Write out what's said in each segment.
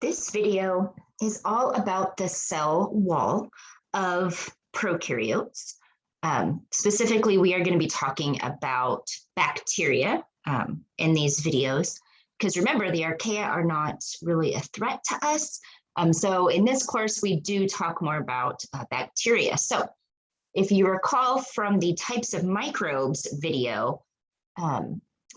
This video is all about the cell wall of prokaryotes. Specifically, we are going to be talking about bacteria in these videos, because remember, the archaea are not really a threat to us. So in this course, we do talk more about bacteria. So if you recall from the types of microbes video,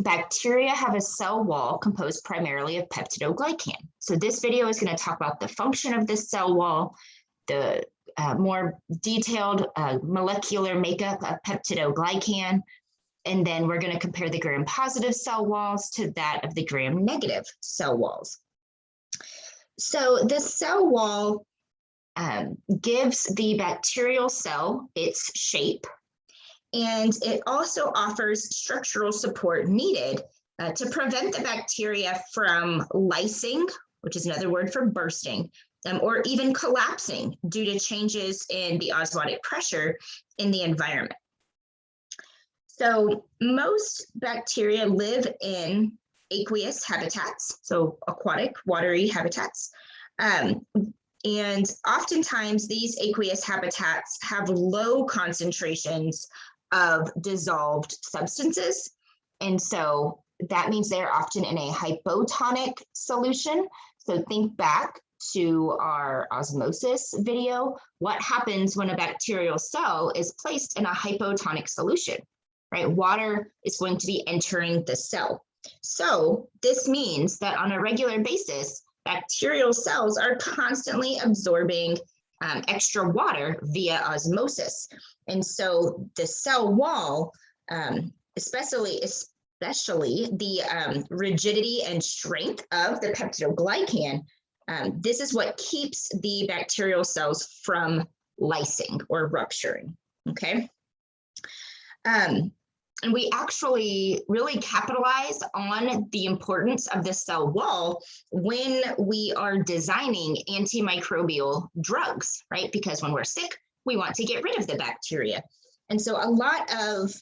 bacteria have a cell wall composed primarily of peptidoglycan. So this video is going to talk about the function of this cell wall, the more detailed molecular makeup of peptidoglycan, and then we're going to compare the gram-positive cell walls to that of the gram-negative cell walls. So the cell wall gives the bacterial cell its shape, and it also offers structural support needed to prevent the bacteria from lysing, which is another word for bursting, or even collapsing due to changes in the osmotic pressure in the environment. So most bacteria live in aqueous habitats, so aquatic, watery habitats. And oftentimes these aqueous habitats have low concentrations of dissolved substances. And so that means they're often in a hypotonic solution. So think back to our osmosis video. What happens when a bacterial cell is placed in a hypotonic solution, right? Water is going to be entering the cell. So this means that on a regular basis, bacterial cells are constantly absorbing extra water via osmosis. And so the cell wall, especially the rigidity and strength of the peptidoglycan, this is what keeps the bacterial cells from lysing or rupturing, okay? And we actually really capitalize on the importance of the cell wall when we are designing antimicrobial drugs, right? Because when we're sick, we want to get rid of the bacteria. And so a lot of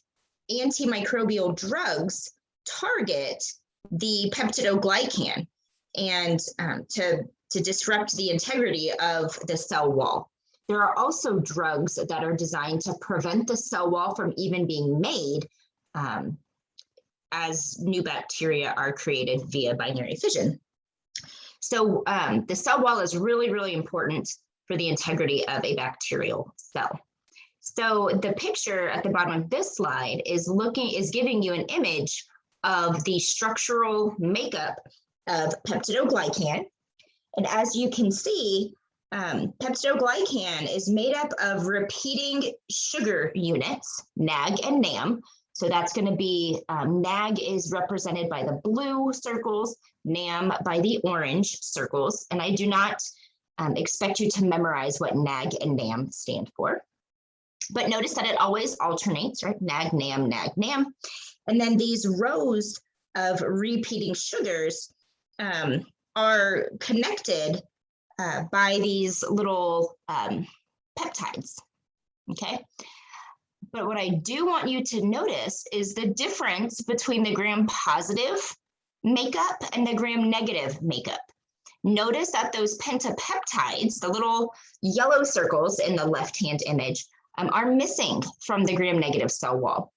antimicrobial drugs target the peptidoglycan and to disrupt the integrity of the cell wall. There are also drugs that are designed to prevent the cell wall from even being made as new bacteria are created via binary fission. So the cell wall is really, really important for the integrity of a bacterial cell. So the picture at the bottom of this slide is giving you an image of the structural makeup of peptidoglycan. And as you can see, peptidoglycan is made up of repeating sugar units, NAG and NAM. So that's going to be, NAG is represented by the blue circles, NAM by the orange circles. And I do not expect you to memorize what NAG and NAM stand for. But notice that it always alternates, right? NAG, NAM, NAG, NAM. And then these rows of repeating sugars are connected by these little peptides, okay? But what I do want you to notice is the difference between the gram-positive makeup and the gram-negative makeup. Notice that those pentapeptides, the little yellow circles in the left-hand image, are missing from the gram-negative cell wall.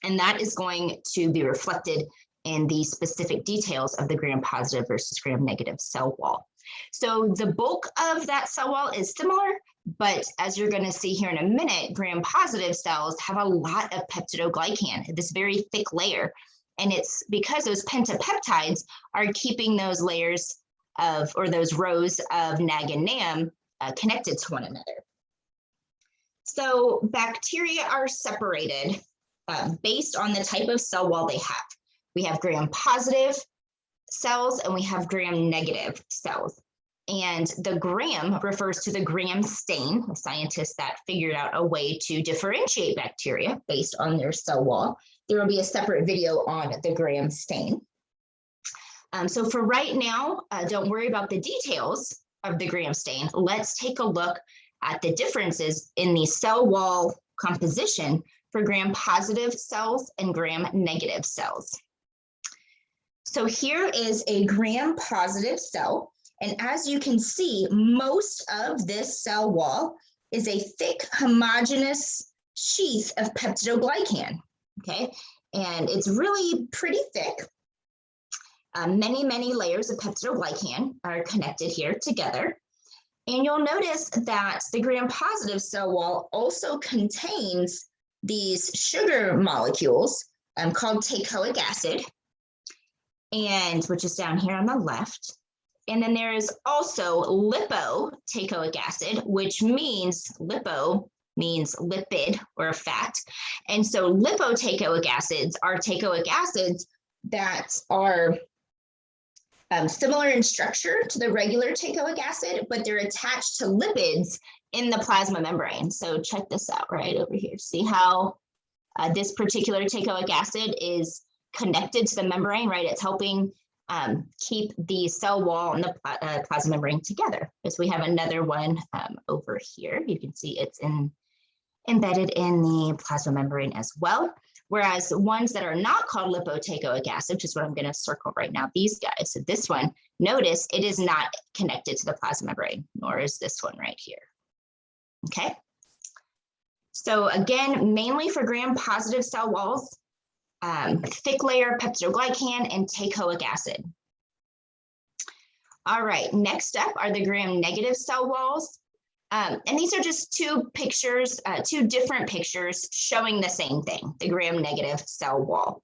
And that is going to be reflected in the specific details of the gram-positive versus gram-negative cell wall. So the bulk of that cell wall is similar, but as you're going to see here in a minute, gram-positive cells have a lot of peptidoglycan, this very thick layer. And it's because those pentapeptides are keeping those layers of, or those rows of NAG and NAM connected to one another. So bacteria are separated based on the type of cell wall they have. We have gram-positive cells and we have gram-negative cells. And the gram refers to the gram stain, the scientists that figured out a way to differentiate bacteria based on their cell wall. There will be a separate video on the gram stain. So for right now, don't worry about the details of the gram stain. Let's take a look at the differences in the cell wall composition for gram-positive cells and gram-negative cells. So here is a gram-positive cell, And as you can see, most of this cell wall is a thick, homogeneous sheath of peptidoglycan, okay? And it's really pretty thick. Many, many layers of peptidoglycan are connected here together. And you'll notice that the gram-positive cell wall also contains these sugar molecules called teichoic acid, and which is down here on the left. And then there is also lipoteichoic acid, which means lipo means lipid or a fat. And so lipoteichoic acids are teichoic acids that are similar in structure to the regular teichoic acid, but they're attached to lipids in the plasma membrane. So check this out right over here. See how this particular teichoic acid is connected to the membrane, right? It's helping keep the cell wall and the plasma membrane together. Because we have another one over here. You can see it's embedded in the plasma membrane as well. Whereas ones that are not called lipoteichoic acid, which is what I'm going to circle right now, these guys. So this one, notice it is not connected to the plasma membrane, nor is this one right here. Okay. So again, mainly for gram-positive cell walls, thick layer peptidoglycan and teichoic acid. All right, next up are the gram-negative cell walls. And these are just two pictures, two different pictures showing the same thing, the gram-negative cell wall.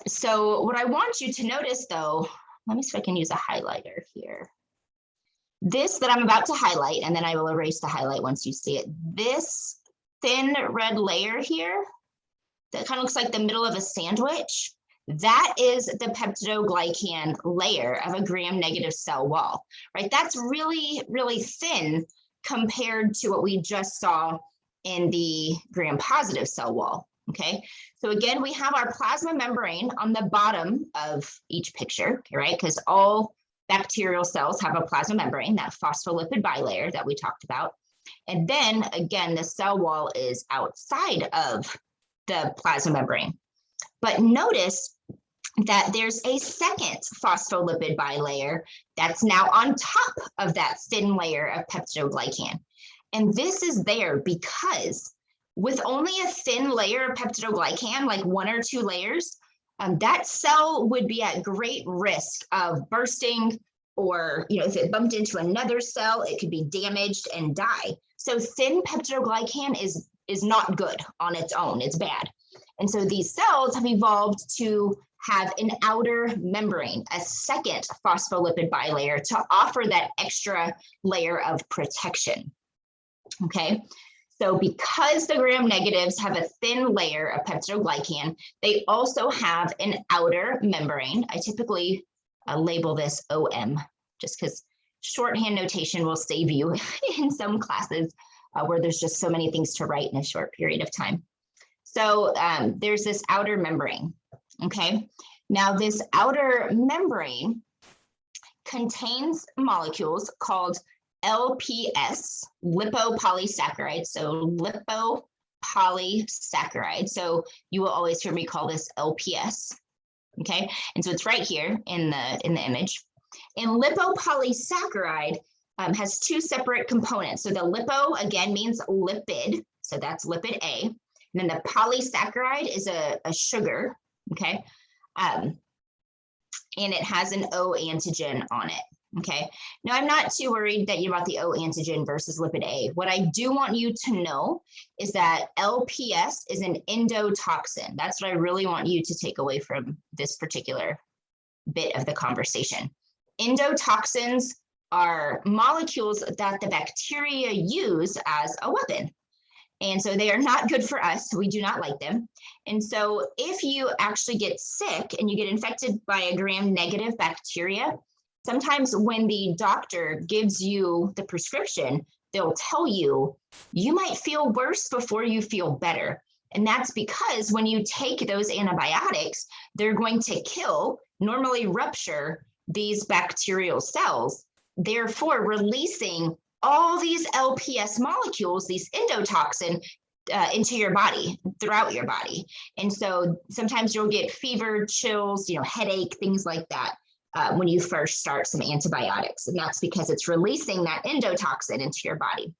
So what I want you to notice though, let me see if I can use a highlighter here. This that I'm about to highlight, and then I will erase the highlight once you see it. This thin red layer here, that kind of looks like the middle of a sandwich. That is the peptidoglycan layer of a gram-negative cell wall, right? That's really, really thin compared to what we just saw in the gram-positive cell wall, okay? So again, we have our plasma membrane on the bottom of each picture, okay, right? Because all bacterial cells have a plasma membrane, that phospholipid bilayer that we talked about. And then again, the cell wall is outside of the plasma membrane. But notice that there's a second phospholipid bilayer that's now on top of that thin layer of peptidoglycan. And this is there because with only a thin layer of peptidoglycan, like 1 or 2 layers, that cell would be at great risk of bursting, or if it bumped into another cell, it could be damaged and die. So thin peptidoglycan is not good on its own, it's bad. And so these cells have evolved to have an outer membrane, a second phospholipid bilayer to offer that extra layer of protection, okay? So because the gram-negatives have a thin layer of peptidoglycan, they also have an outer membrane. I typically label this OM, just because shorthand notation will save you in some classes where there's just so many things to write in a short period of time. So there's this outer membrane, okay? Now this outer membrane contains molecules called LPS, lipopolysaccharide. So lipopolysaccharide. So you will always hear me call this LPS, okay? And so it's right here in the image. And lipopolysaccharide has 2 separate components. So the lipo again means lipid, so that's lipid A. And then the polysaccharide is a sugar, okay? And it has an O antigen on it, okay? Now, I'm not too worried about the O antigen versus lipid A. What I do want you to know is that LPS is an endotoxin. That's what I really want you to take away from this particular bit of the conversation. Endotoxins are molecules that the bacteria use as a weapon. And so they are not good for us. We do not like them. And so if you actually get sick and you get infected by a gram-negative bacteria, sometimes when the doctor gives you the prescription, they'll tell you, you might feel worse before you feel better. And that's because when you take those antibiotics, they're going to kill, normally rupture these bacterial cells, therefore releasing all these LPS molecules, these endotoxin, into your body, throughout your body. And so sometimes you'll get fever, chills, headache, things like that. when you first start some antibiotics. And that's because it's releasing that endotoxin into your body.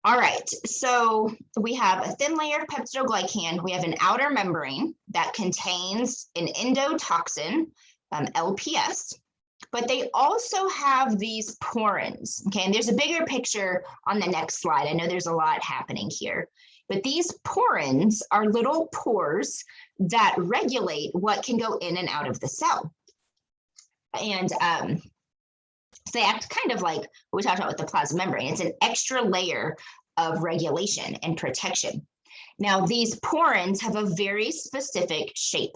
All right, so we have a thin layer of peptidoglycan. We have an outer membrane that contains an endotoxin, LPS, but they also have these porins, okay? And there's a bigger picture on the next slide. I know there's a lot happening here, but these porins are little pores that regulate what can go in and out of the cell. And so they act kind of like what we talked about with the plasma membrane. It's an extra layer of regulation and protection. Now, these porins have a very specific shape,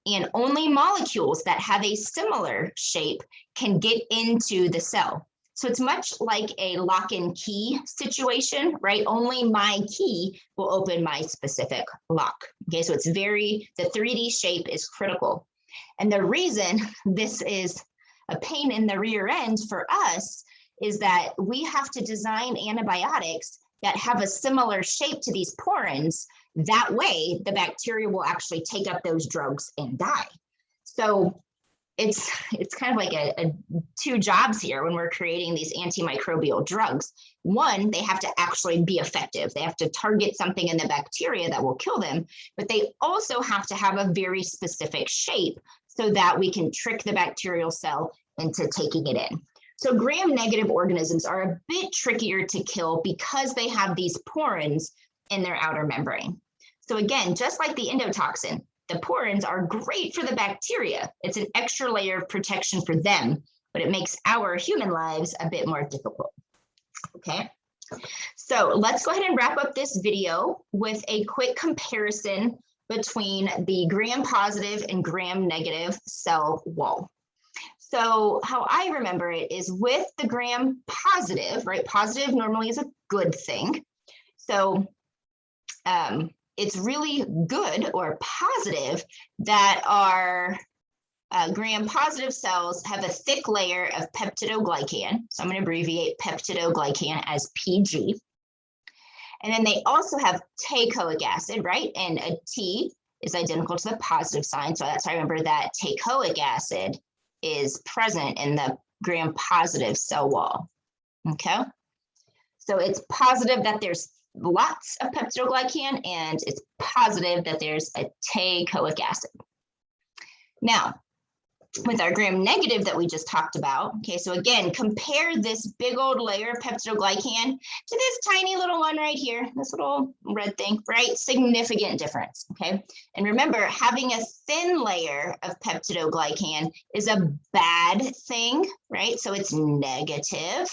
and only molecules that have a similar shape can get into the cell. So it's much like a lock and key situation, right? Only my key will open my specific lock. Okay, so it's the 3D shape is critical. And the reason this is a pain in the rear end for us is that we have to design antibiotics that have a similar shape to these porins. That way, the bacteria will actually take up those drugs and die. So it's kind of like a two jobs here when we're creating these antimicrobial drugs. One, they have to actually be effective. They have to target something in the bacteria that will kill them, but they also have to have a very specific shape so that we can trick the bacterial cell into taking it in. So gram-negative organisms are a bit trickier to kill because they have these porins in their outer membrane. So again, just like the endotoxin, the porins are great for the bacteria. It's an extra layer of protection for them, but it makes our human lives a bit more difficult. Okay, so let's go ahead and wrap up this video with a quick comparison between the gram-positive and gram-negative cell wall. So how I remember it is with the gram-positive, right? Positive normally is a good thing. So it's really good or positive that our gram-positive cells have a thick layer of peptidoglycan. So I'm going to abbreviate peptidoglycan as PG. And then they also have teichoic acid, right? And a T is identical to the positive sign. So that's how I remember that teichoic acid is present in the gram-positive cell wall. Okay. So it's positive that there's lots of peptidoglycan, and it's positive that there's a teichoic acid. Now, with our gram-negative that we just talked about, okay, so again, compare this big old layer of peptidoglycan to this tiny little one right here, this little red thing, right? Significant difference, okay? And remember, having a thin layer of peptidoglycan is a bad thing, right? So it's negative,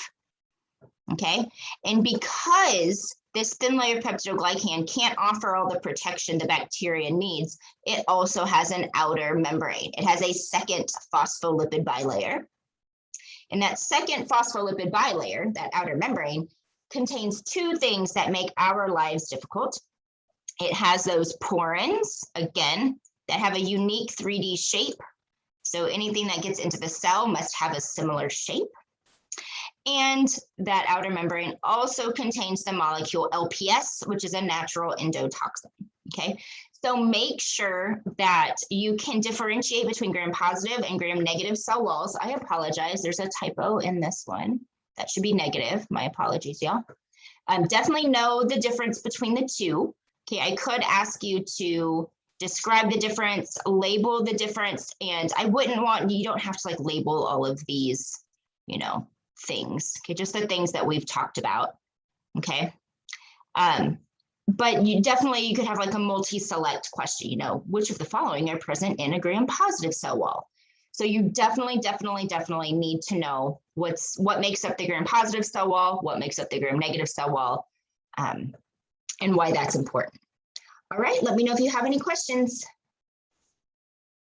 okay? And because this thin layer of peptidoglycan can't offer all the protection the bacteria needs, it also has an outer membrane. It has a second phospholipid bilayer. And that second phospholipid bilayer, that outer membrane, contains two things that make our lives difficult. It has those porins, again, that have a unique 3D shape. So anything that gets into the cell must have a similar shape. And that outer membrane also contains the molecule LPS, which is a natural endotoxin, okay? So make sure that you can differentiate between gram-positive and gram-negative cell walls. I apologize, there's a typo in this one. That should be negative, my apologies, y'all. Definitely know the difference between the two. Okay, I could ask you to describe the difference, label the difference, and I wouldn't want, you don't have to like label all of these, you know, things, okay, just the things that we've talked about, okay? But you could have like a multi-select question, you know, which of the following are present in a gram-positive cell wall? So you definitely need to know what makes up the gram-positive cell wall, what makes up the gram-negative cell wall, and why that's important. All right, let me know if you have any questions.